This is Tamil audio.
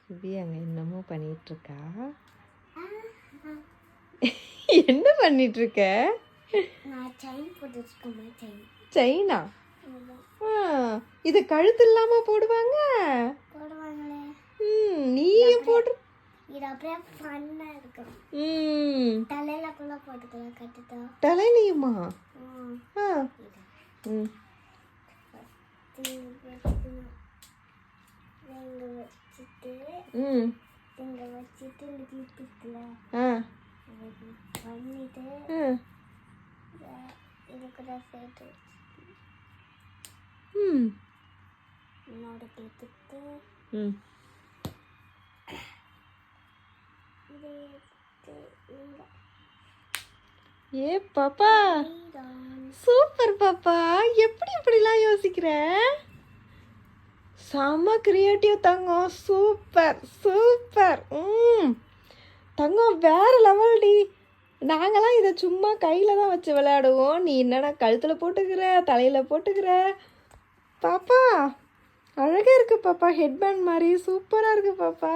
சிவி அங்கே என்னமோ பண்ணிகிட்ருக்கா. என்ன பண்ணிகிட்ருக்க? செயினா? இது கழுத்து இல்லாமல் போடுவாங்க. நீயும் போடு. இது அப்படியே ஃபன்னா இருக்கும். தலையில கூட போட்டுக்கலாம் கட்டிட்டா. தலையிலையுமா? இங்க வச்சுட்டு லிப்ஸ்டிக்ல பண்ணிட்டு இது கூட சேர்த்து என்னோட கிளிப்பிட்டு ஏ பாப்பா, சூப்பர் பாப்பா. எப்படி இப்படிலாம் யோசிக்கிற? செம்ம கிரியேட்டிவ் தங்கம். Super super. தங்கம் வேற லெவல் டி. நாங்களாம் இதை சும்மா கையில் தான் வச்சு விளையாடுவோம். நீ என்னடா கழுத்தில் போட்டுக்கிற, தலையில் போட்டுக்கிற. பாப்பா அழகாக இருக்கு பாப்பா. ஹெட்பேண்ட் மாதிரி சூப்பராக இருக்கு பாப்பா.